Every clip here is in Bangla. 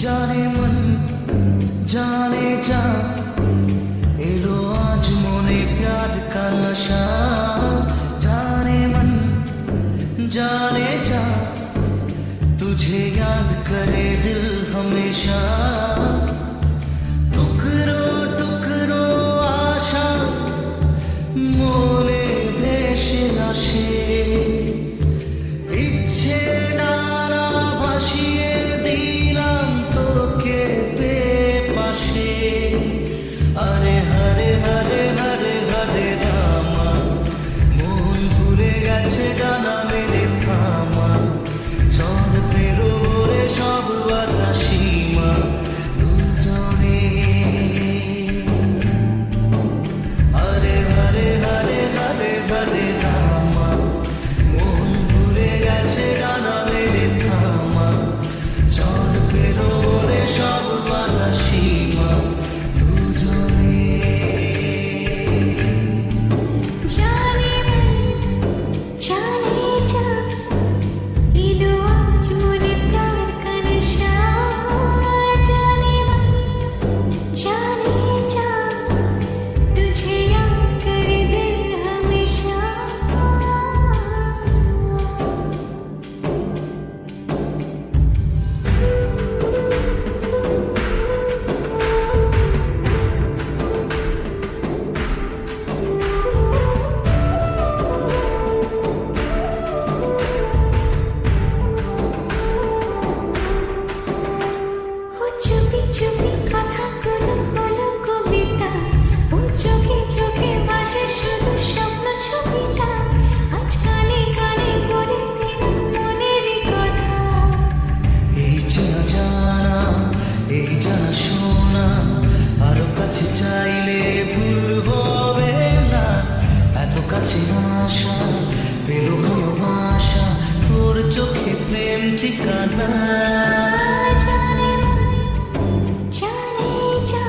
जाने मन जाने जा एलो आज मोने प्यार का नशा जाने मन जाने जा तुझे याद करे दिल हमेशा टुकरो टुकरो आशा मोने भेसे আসে ইচ্ছে নানা ভাসিয়ে দিলাম তোকে পাশে আরে হরে হরে হরে হরে রামা মন ভুলে গেছে ডানা মেলে থামা ঝড় ফেরো রে সব বাধা সীমা দুজনে হরে হরে হরে হরে হরে রামা মন ভুলে গেছে ডানা মেলে থামা ঝড় ফেরো রে সব বাধা সীমা দুজনে जाने मन जाने जा एलो आज मोने प्यार का नशा जाने मन जाने जा तुझे याद करे दिल हमेशा ও চুপি চুপি কথাগুলো হলো কবিতা ও চোখে চোখে ভাসে শুধু স্বপ্ন ছবিটা আজ কানে কানে বলে দিলাম মনেরই কথা এই জানা জানা এই জানা শোনা আরো কাছে চাইলে ভুল হবে না এত কাছে আসা পেলো ভালোবাসা তোর চোখে প্রেম ঠিকানা जाने मन जाने जा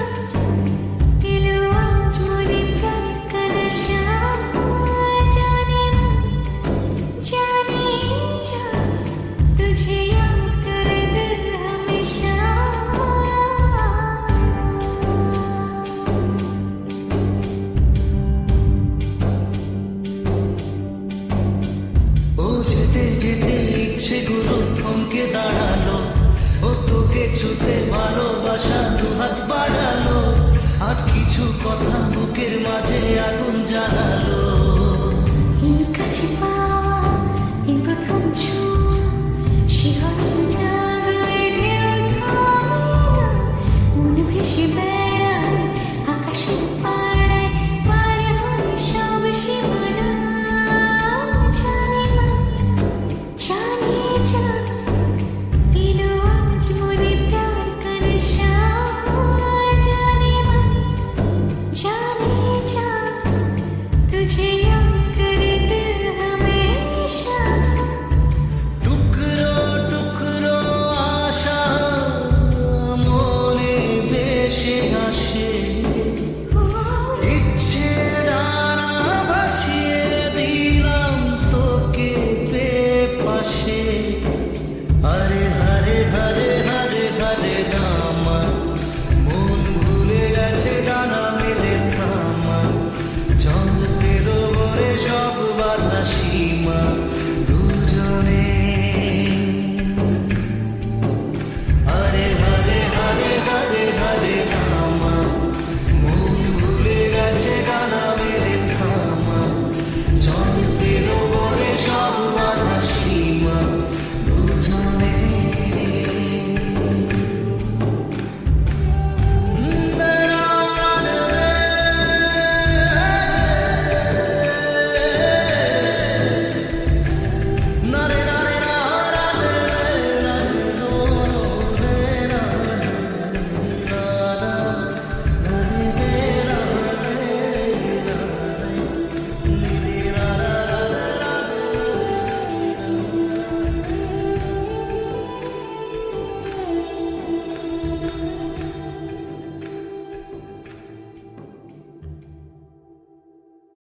एलो आज मोने प्यार का नशा जाने मन जाने जा तुझे याद करे दिल हमेशा ও যেতে যেতে ইচ্ছেগুলো থমকে দাঁড়ালো ও তোকে ছুতে ভালোবাসা দুহাত বাড়ালো আজ কিছু কথা বুকের মাঝে আগুন